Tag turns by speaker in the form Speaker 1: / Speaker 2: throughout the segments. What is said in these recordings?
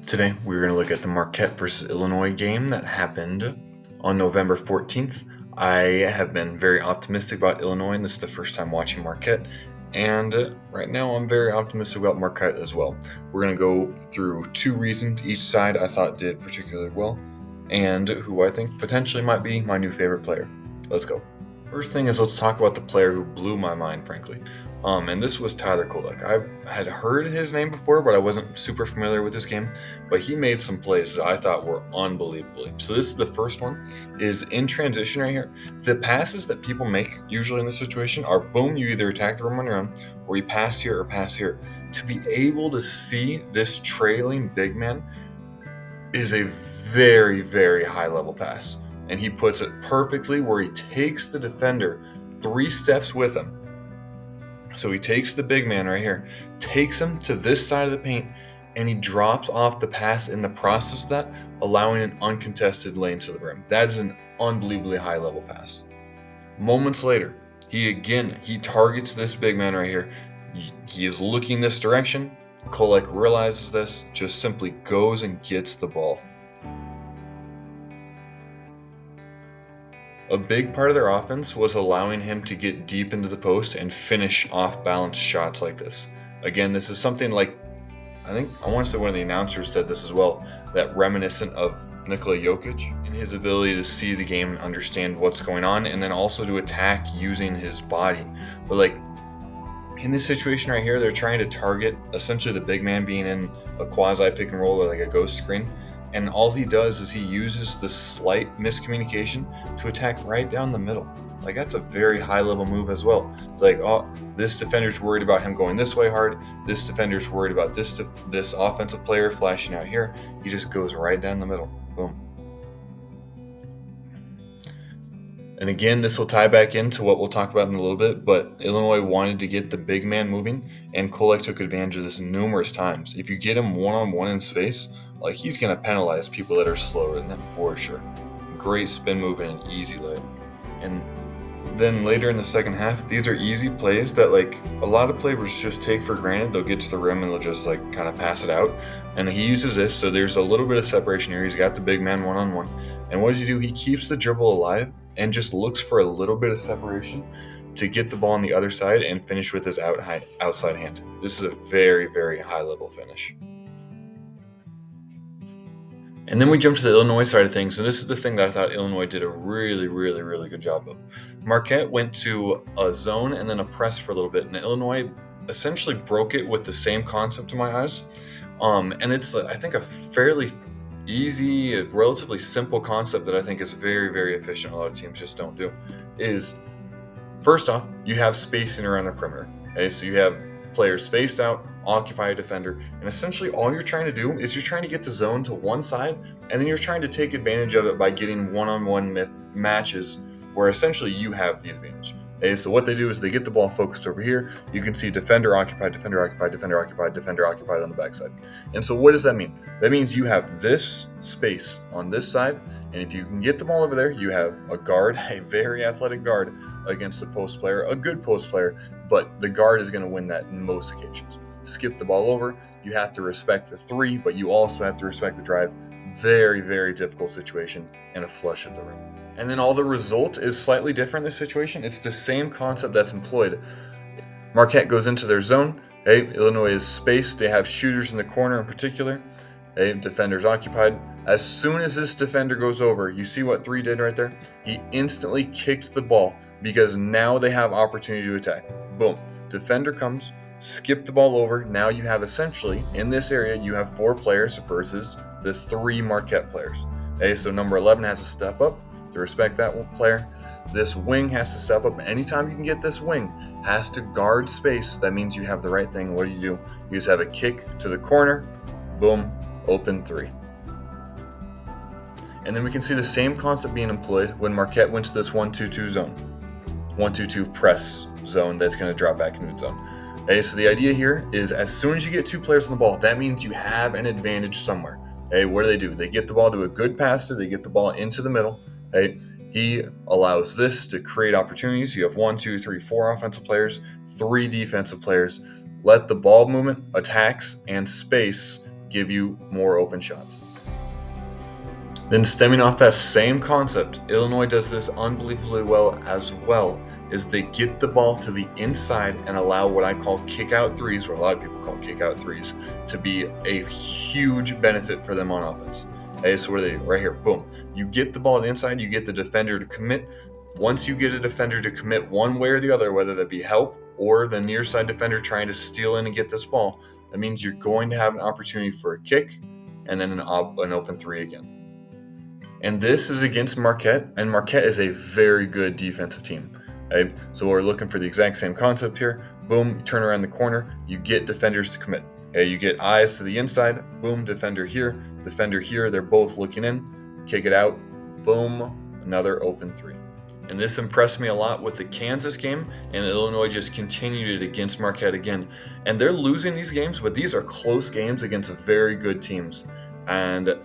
Speaker 1: Today, we're going to look at the Marquette versus Illinois game that happened on November 14th. I have been very optimistic about Illinois, and this is the first time watching Marquette. And right now, I'm very optimistic about Marquette as well. We're going to go through two reasons each side I thought did particularly well, and who I think potentially might be my new favorite player. Let's go. First thing is, let's talk about the player who blew my mind, frankly. And this was Tyler Kolek. I had heard his name before, but I wasn't super familiar with this game. But he made some plays that I thought were unbelievable. So this is the first one, is in transition right here. The passes that people make usually in this situation are boom, you either attack the rim on your own, or you pass here or pass here. To be able to see this trailing big man is a very, very high level pass. And he puts it perfectly where he takes the defender 3 steps with him. So he takes the big man right here, takes him to this side of the paint, and he drops off the pass in the process of that, allowing an uncontested lane to the rim. That is an unbelievably high level pass. Moments later, he targets this big man right here. He is looking this direction. Kolek realizes this, just simply goes and gets the ball. A big part of their offense was allowing him to get deep into the post and finish off-balance shots like this. Again, this is something like, I want to say one of the announcers said this as well, that reminiscent of Nikola Jokic in his ability to see the game and understand what's going on, and then also to attack using his body. But like in this situation right here, they're trying to target essentially the big man being in a quasi pick and roll or like a ghost screen. And all he does is he uses the slight miscommunication to attack right down the middle. Like, that's a very high level move as well. It's like, oh, this defender's worried about him going this way hard. This defender's worried about this offensive player flashing out here. He just goes right down the middle. Boom. And again, this will tie back into what we'll talk about in a little bit, but Illinois wanted to get the big man moving, and Kolek took advantage of this numerous times. If you get him one-on-one in space, like, he's going to penalize people that are slower than them for sure. Great spin move and an easy lay. And then later in the second half, these are easy plays that like a lot of players just take for granted. They'll get to the rim and they'll just like kind of pass it out. And he uses this, so there's a little bit of separation here. He's got the big man one-on-one. And what does he do? He keeps the dribble alive and just looks for a little bit of separation to get the ball on the other side and finish with his outside hand. This is a very, very high-level finish. And then we jump to the Illinois side of things, and this is the thing that I thought Illinois did a really, really, really good job of. Marquette went to a zone and then a press for a little bit, and Illinois essentially broke it with the same concept in my eyes. And it's, I think, a fairly easy, relatively simple concept that I think is very, very efficient. A lot of teams just don't do. Is first off, you have spacing around the perimeter. Okay, so you have players spaced out, occupy a defender, and essentially all you're trying to do is you're trying to get the zone to one side, and then you're trying to take advantage of it by getting one-on-one matches where essentially you have the advantage. Okay, so what they do is they get the ball focused over here. You can see defender occupied, defender occupied, defender occupied, defender occupied on the backside. And so what does that mean? That means you have this space on this side, and if you can get the ball over there, you have a guard, a very athletic guard against a post player, a good post player, but the guard is going to win that in most occasions. Skip the ball over. You have to respect the 3, but you also have to respect the drive. Very, very difficult situation, and a flush at the rim. And then all the result is slightly different in this situation. It's the same concept that's employed. Marquette goes into their zone. Okay, Illinois is spaced. They have shooters in the corner in particular. Okay, defenders occupied. As soon as this defender goes over, you see what 3 did right there? He instantly kicked the ball because now they have opportunity to attack. Boom. Defender comes, skip the ball over. Now you have essentially, in this area, you have 4 players versus the 3 Marquette players. Okay, so number 11 has to step up to respect that one player. This wing has to step up. Anytime you can get this wing, has to guard space. That means you have the right thing. What do? You just have a kick to the corner. Boom. Open 3. And then we can see the same concept being employed when Marquette went to this 1-2-2 zone. 1-2-2 press zone that's going to drop back into the zone. Okay, so the idea here is as soon as you get 2 players on the ball, that means you have an advantage somewhere. Okay, what do? They get the ball to a good passer. They get the ball into the middle. Okay, he allows this to create opportunities. You have 1, 2, 3, 4 offensive players, 3 defensive players. Let the ball movement, attacks, and space give you more open shots. Then stemming off that same concept, Illinois does this unbelievably well as well, is they get the ball to the inside and allow what I call kick-out threes, or a lot of people call kick-out threes, to be a huge benefit for them on offense. Okay, so what are they? Right here, boom. You get the ball to the inside, you get the defender to commit. Once you get a defender to commit one way or the other, whether that be help or the near side defender trying to steal in and get this ball, that means you're going to have an opportunity for a kick and then an open three again. And this is against Marquette, and Marquette is a very good defensive team. Okay? So we're looking for the exact same concept here. Boom, you turn around the corner, you get defenders to commit. Okay? You get eyes to the inside, boom, defender here, they're both looking in, kick it out, boom, another open three. And this impressed me a lot with the Kansas game, and Illinois just continued it against Marquette again. And they're losing these games, but these are close games against very good teams. And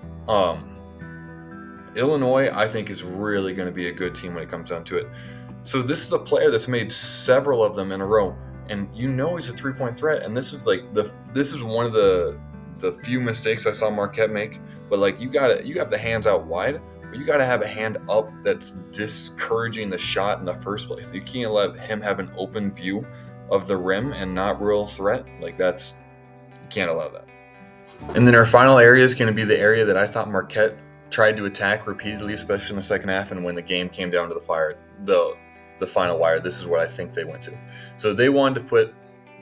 Speaker 1: Illinois, I think, is really going to be a good team when it comes down to it. So this is a player that's made several of them in a row, and you know he's a three-point threat. And this is one of the few mistakes I saw Marquette make. But like you have the hands out wide, but you got to have a hand up that's discouraging the shot in the first place. You can't let him have an open view of the rim and not real threat. Like you can't allow that. And then our final area is going to be the area that I thought Marquette tried to attack repeatedly, especially in the second half, and when the game came down to the final wire, this is what I think they went to. So they wanted to put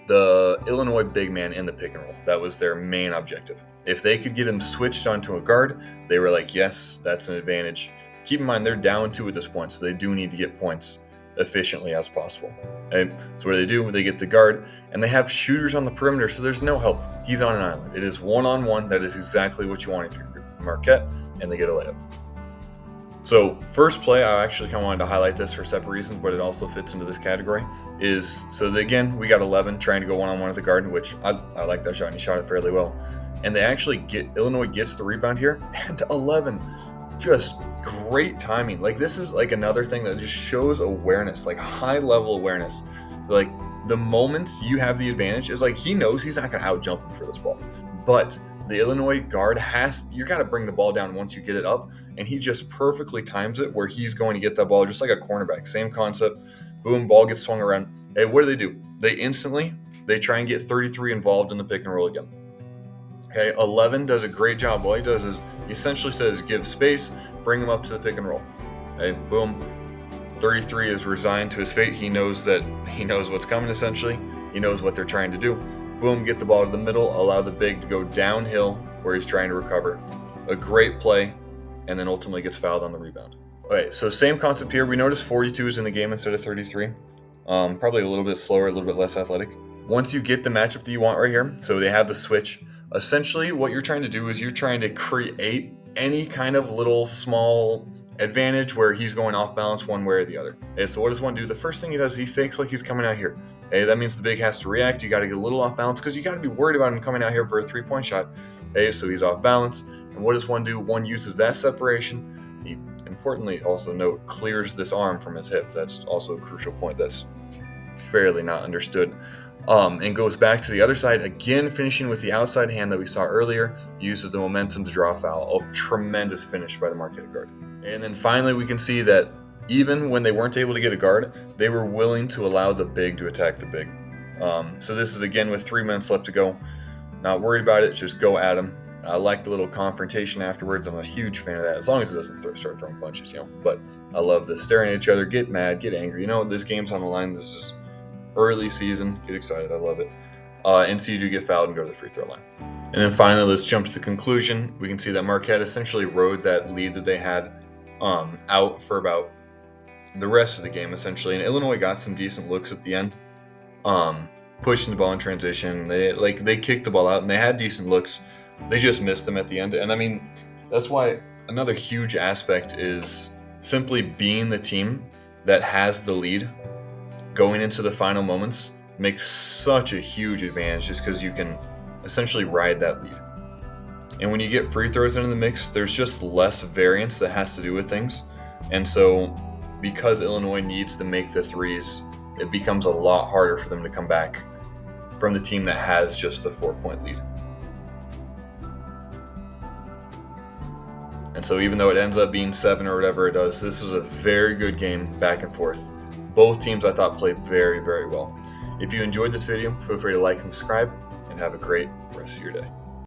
Speaker 1: the Illinois big man in the pick and roll. That was their main objective. If they could get him switched onto a guard, they were like, yes, that's an advantage. Keep in mind, they're down 2 at this point, so they do need to get points efficiently as possible. Okay? So what do? They get the guard, and they have shooters on the perimeter, so there's no help. He's on an island. It is one-on-one. That is exactly what you want if you're Marquette, and they get a layup. So first play, I actually kind of wanted to highlight this for separate reasons, but it also fits into this category, is again, we got 11 trying to go one-on-one at the guard, which I like that shot, and he shot it fairly well. And they actually Illinois gets the rebound here, and 11, just great timing. Like this is like another thing that just shows awareness, like high-level awareness. Like the moment you have the advantage is like he knows he's not going to out-jump him for this ball, but the Illinois guard you got to bring the ball down once you get it up, and he just perfectly times it where he's going to get that ball just like a cornerback. Same concept. Boom, ball gets swung around. Hey, what do? They try and get 33 involved in the pick and roll again. Okay, 11 does a great job. All he does is he essentially says give space, bring him up to the pick and roll. Okay, boom. 33 is resigned to his fate. He knows what's coming essentially. He knows what they're trying to do. Boom, get the ball to the middle, allow the big to go downhill where he's trying to recover. A great play, and then ultimately gets fouled on the rebound. Okay, so same concept here. We noticed 42 is in the game instead of 33. Probably a little bit slower, a little bit less athletic. Once you get the matchup that you want right here, so they have the switch. Essentially, what you're trying to do is you're trying to create any kind of little small advantage where he's going off balance one way or the other. Okay, so what does one do? The first thing he does is he fakes like he's coming out here. Okay, that means the big has to react. You got to get a little off balance because you got to be worried about him coming out here for a three-point shot. Okay, so he's off balance. And what does one do? One uses that separation. He, importantly, also note, clears this arm from his hip. That's also a crucial point that's fairly not understood. And goes back to the other side, again finishing with the outside hand that we saw earlier, uses the momentum to draw a foul. A tremendous finish by the Marquette guard. And then finally we can see that even when they weren't able to get a guard, they were willing to allow the big to attack the big. So this is again with 3 minutes left to go. Not worried about it, just go at him. I like the little confrontation afterwards. I'm a huge fan of that, as long as it doesn't start throwing punches, But I love this, staring at each other, get mad, get angry. This game's on the line. This is early season. Get excited. I love it. And so you do get fouled and go to the free throw line. And then finally, let's jump to the conclusion. We can see that Marquette essentially rode that lead that they had out for about the rest of the game, essentially. And Illinois got some decent looks at the end, pushing the ball in transition. They kicked the ball out, and they had decent looks. They just missed them at the end. And I mean, that's why another huge aspect is simply being the team that has the lead going into the final moments makes such a huge advantage, just because you can essentially ride that lead. And when you get free throws into the mix, there's just less variance that has to do with things. And so because Illinois needs to make the threes, it becomes a lot harder for them to come back from the team that has just a 4-point lead. And so even though it ends up being 7 or whatever it does, this was a very good game back and forth. Both teams I thought played very, very well. If you enjoyed this video, feel free to like and subscribe, and have a great rest of your day.